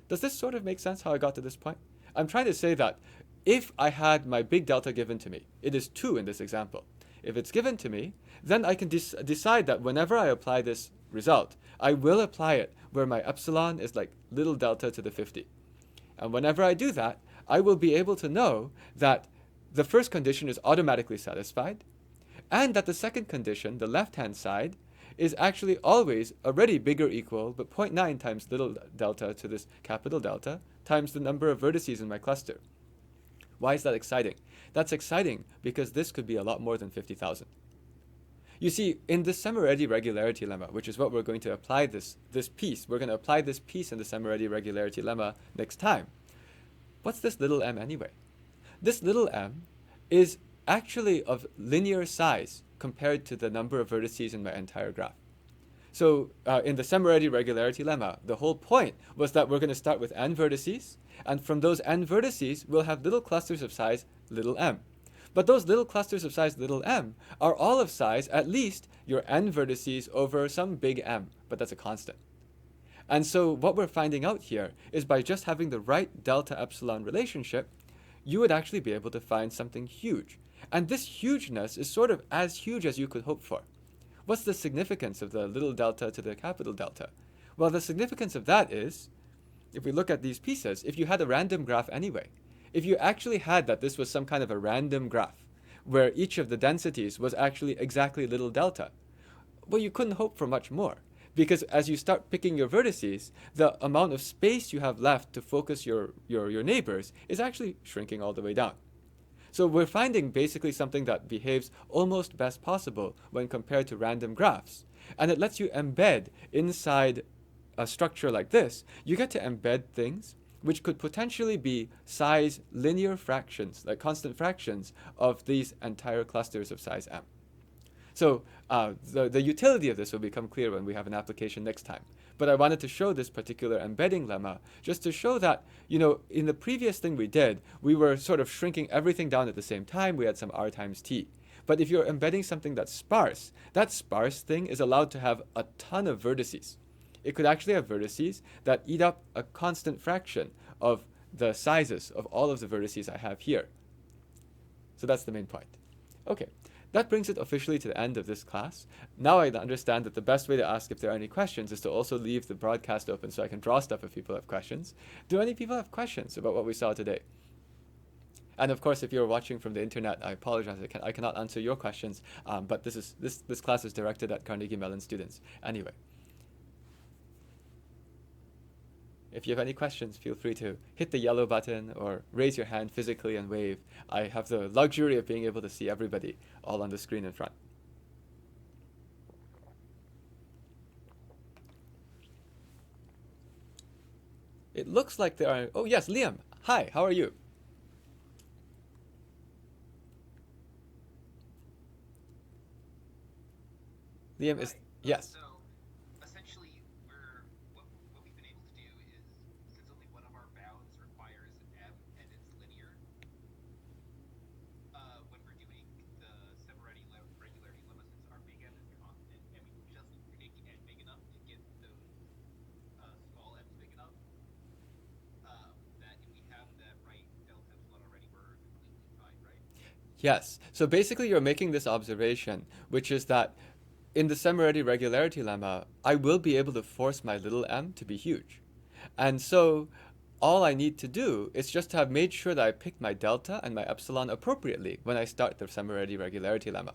Does this sort of make sense how I got to this point? I'm trying to say that if I had my big delta given to me, it is 2 in this example. If it's given to me, then I can decide that whenever I apply this result, I will apply it where my epsilon is like little delta to the 50. And whenever I do that, I will be able to know that the first condition is automatically satisfied, and that the second condition, the left-hand side, is actually always already bigger equal, but 0.9 times little delta to this capital delta times the number of vertices in my cluster. Why is that exciting? That's exciting because this could be a lot more than 50,000. You see, in the Semiredi regularity lemma, which is what we're going to apply this piece, we're going to apply this piece in the Semiredi regularity lemma next time. What's this little m anyway? This little m is actually of linear size compared to the number of vertices in my entire graph. So in the Semiredi regularity lemma, the whole point was that we're going to start with n vertices, and from those n vertices, we'll have little clusters of size little m. But those little clusters of size little m are all of size at least your n vertices over some big m, but that's a constant. And so what we're finding out here is by just having the right delta epsilon relationship, you would actually be able to find something huge. And this hugeness is sort of as huge as you could hope for. What's the significance of the little delta to the capital delta? Well, the significance of that is, if we look at these pieces, if you had a random graph anyway, if you actually had that this was some kind of a random graph, where each of the densities was actually exactly little delta, well, you couldn't hope for much more. Because as you start picking your vertices, the amount of space you have left to focus your neighbors is actually shrinking all the way down. So we're finding basically something that behaves almost best possible when compared to random graphs. And it lets you embed inside a structure like this. You get to embed things which could potentially be size linear fractions, like constant fractions of these entire clusters of size m. So the utility of this will become clear when we have an application next time. But I wanted to show this particular embedding lemma just to show that, in the previous thing we did, we were sort of shrinking everything down at the same time. We had some r times t. But if you're embedding something that's sparse, that sparse thing is allowed to have a ton of vertices. It could actually have vertices that eat up a constant fraction of the sizes of all of the vertices I have here. So that's the main point. Okay. That brings it officially to the end of this class. Now I understand that the best way to ask if there are any questions is to also leave the broadcast open so I can draw stuff if people have questions. Do any people have questions about what we saw today? And of course, if you're watching from the internet, I apologize. I cannot answer your questions, but this class is directed at Carnegie Mellon students. Anyway, if you have any questions, feel free to hit the yellow button or raise your hand physically and wave. I have the luxury of being able to see everybody all on the screen in front. It looks like there are... Oh, yes, Liam. Hi, how are you? Liam, is yes. So essentially, what we've been able to do is, since only one of our bounds requires m and it's linear, when we're doing the regularity lemma, since our big M is constant, and we just need to make n big enough to get those small m's big enough, that if we have that right delta epsilon already, we're completely fine, right? Yes. So basically, you're making this observation, which is that in the semi-ready regularity lemma, I will be able to force my little m to be huge. And so all I need to do is just to have made sure that I picked my delta and my epsilon appropriately when I start the semi-ready regularity lemma.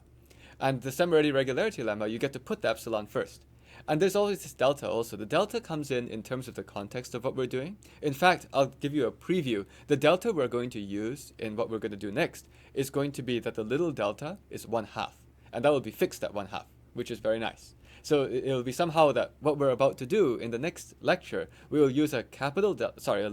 And the semi-ready regularity lemma, you get to put the epsilon first. And there's always this delta also. The delta comes in terms of the context of what we're doing. In fact, I'll give you a preview. The delta we're going to use in what we're going to do next is going to be that the little delta is 1/2. And that will be fixed at 1/2, which is very nice. So it'll be somehow that what we're about to do in the next lecture, we will use a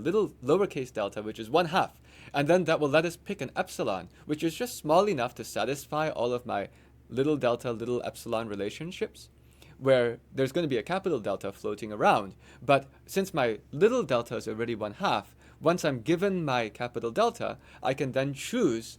little lowercase delta, which is 1/2. And then that will let us pick an epsilon, which is just small enough to satisfy all of my little delta, little epsilon relationships, where there's going to be a capital delta floating around. But since my little delta is already 1/2, once I'm given my capital delta, I can then choose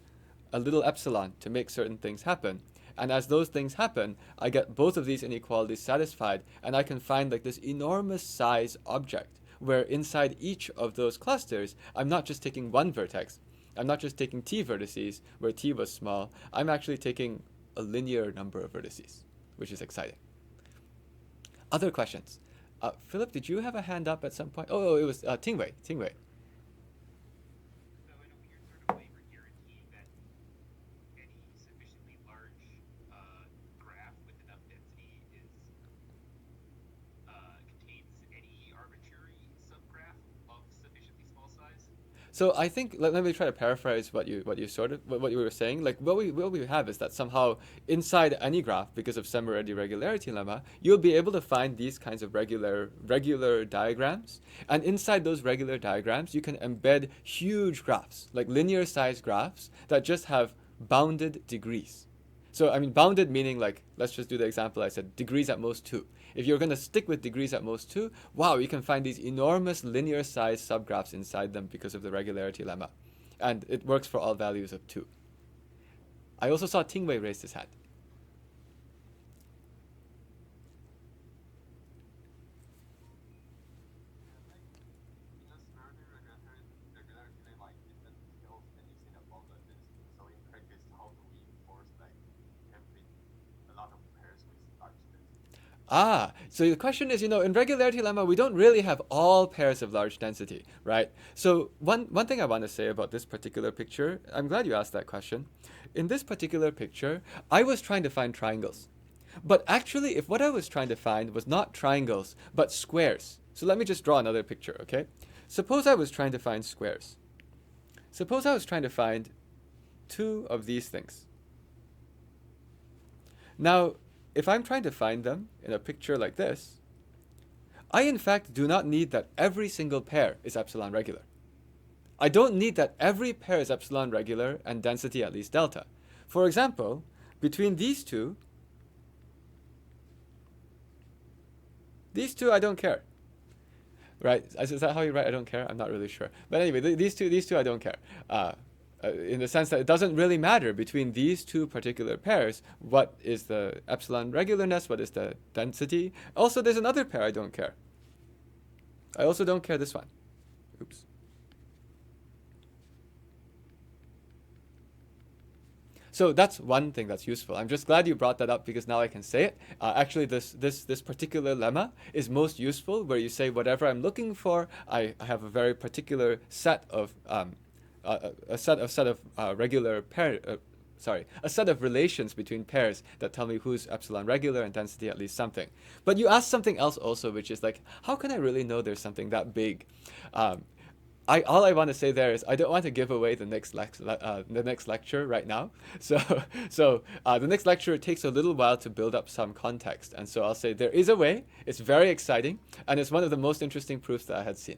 a little epsilon to make certain things happen. And as those things happen, I get both of these inequalities satisfied, and I can find like this enormous size object, where inside each of those clusters, I'm not just taking one vertex. I'm not just taking t vertices, where t was small. I'm actually taking a linear number of vertices, which is exciting. Other questions? Philip, did you have a hand up at some point? Oh, it was Tingwei. Tingwei. So in a weird sort of way, we're guaranteeing that any sufficiently large graph with enough density contains any arbitrary subgraph of sufficiently small size. So I think let me try to paraphrase what you were saying. Like what we have is that somehow inside any graph, because of semi-ready regularity lemma, you'll be able to find these kinds of regular diagrams, and inside those regular diagrams, you can embed huge graphs, like linear sized graphs that just have bounded degrees. So I mean bounded meaning like, let's just do the example I said, degrees at most 2. If you're going to stick with degrees at most 2, wow, you can find these enormous linear sized subgraphs inside them because of the regularity lemma. And it works for all values of 2. I also saw Tingwei raise his hand. Ah, so the question is, in regularity lemma, we don't really have all pairs of large density, right? So one thing I want to say about this particular picture, I'm glad you asked that question. In this particular picture, I was trying to find triangles. But actually, if what I was trying to find was not triangles, but squares. So let me just draw another picture, okay? Suppose I was trying to find squares. Suppose I was trying to find 2 of these things. Now, if I'm trying to find them in a picture like this, I in fact do not need that every single pair is epsilon regular. I don't need that every pair is epsilon regular and density at least delta. For example, between these two I don't care. Right? Is that how you write I don't care? I'm not really sure. But anyway, these two I don't care. In the sense that it doesn't really matter between these 2 particular pairs what is the epsilon regularness, what is the density. Also, there's another pair I don't care. I also don't care this one. Oops. So that's one thing that's useful. I'm just glad you brought that up because now I can say it. Actually, this particular lemma is most useful where you say whatever I'm looking for, I have a very particular set of a set of relations between pairs that tell me who's epsilon regular and density at least something. But you asked something else also, which is like, how can I really know there's something that big? All I want to say there is I don't want to give away the next lecture right now. So the next lecture takes a little while to build up some context, and so I'll say there is a way. It's very exciting, and it's one of the most interesting proofs that I had seen.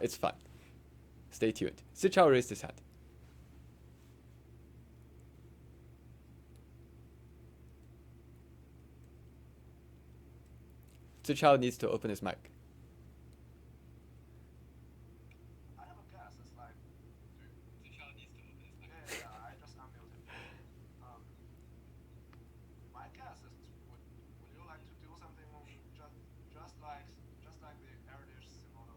It's fun. Stay tuned. Sichao raised his hand. Zichao needs to open his mic. I have a guess. It's like, Zichao needs to open his mic. yeah, I just unmuted. Um, my guess is, would you like to do something just like the Heritage Stone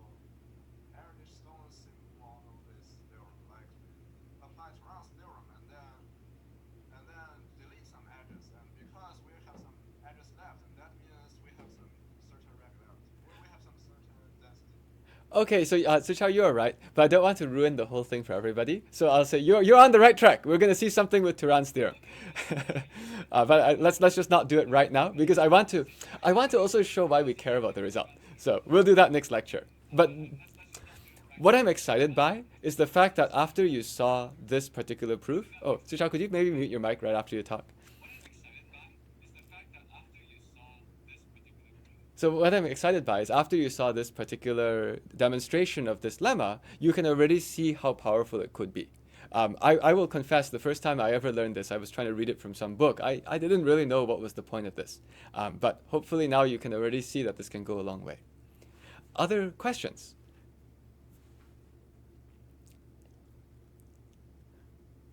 model is theorem, like apply to Round's theorem and then delete some edges, and because we have some edges left, and that means we have some certain regularity. We have some certain density. Okay, so Zichao, you're right, but I don't want to ruin the whole thing for everybody. So I'll say you're on the right track. We're gonna see something with Turan's theorem, but let's just not do it right now because I want to also show why we care about the result. So we'll do that next lecture. But what I'm excited by is the fact that after you saw this particular proof, oh, Zichao, could you maybe mute your mic right after you talk? So what I'm excited by is after you saw this particular demonstration of this lemma, you can already see how powerful it could be. I will confess, the first time I ever learned this, I was trying to read it from some book. I didn't really know what was the point of this. But hopefully now you can already see that this can go a long way. Other questions?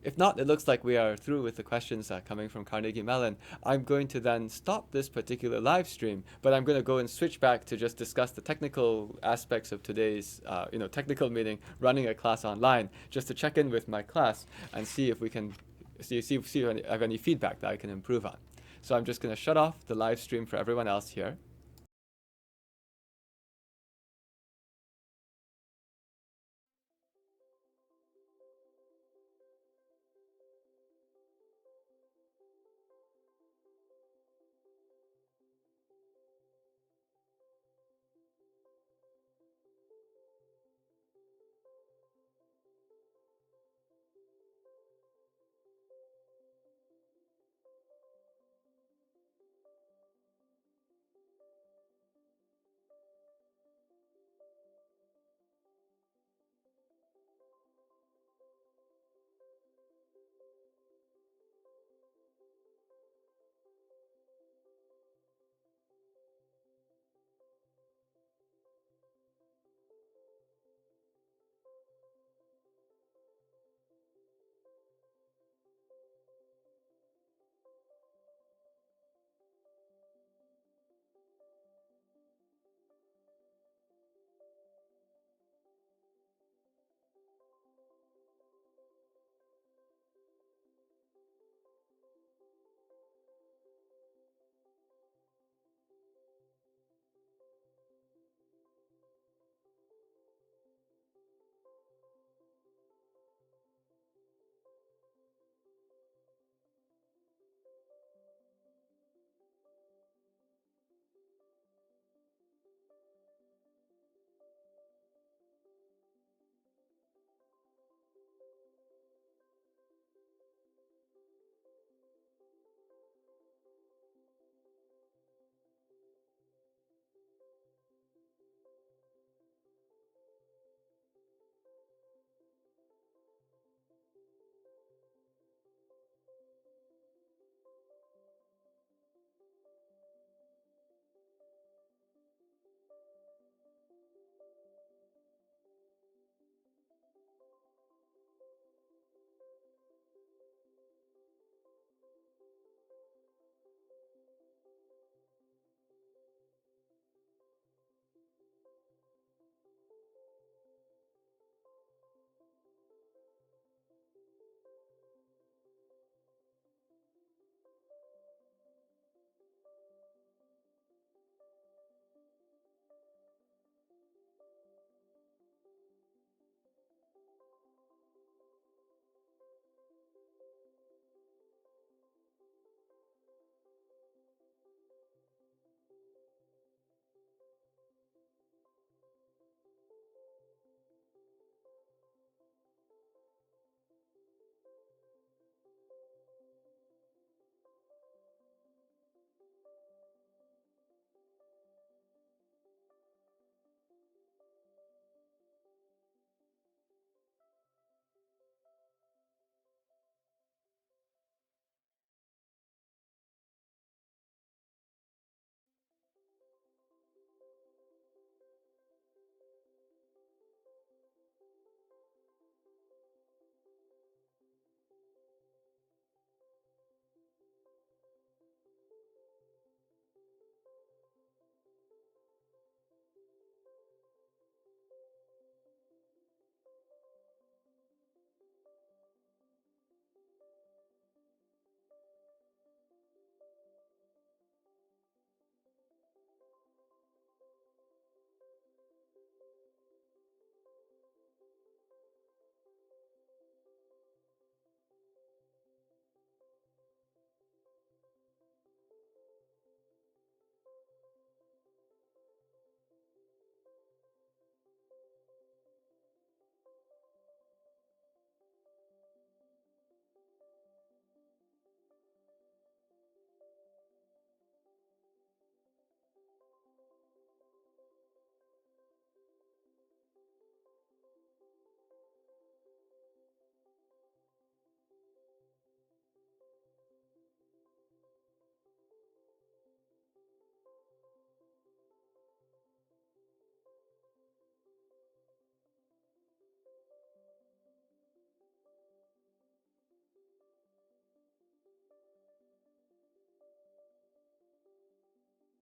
If not, it looks like we are through with the questions coming from Carnegie Mellon. I'm going to then stop this particular live stream, but I'm going to go and switch back to just discuss the technical aspects of today's technical meeting, running a class online, just to check in with my class and see if we can see if I have any feedback that I can improve on. So I'm just going to shut off the live stream for everyone else here.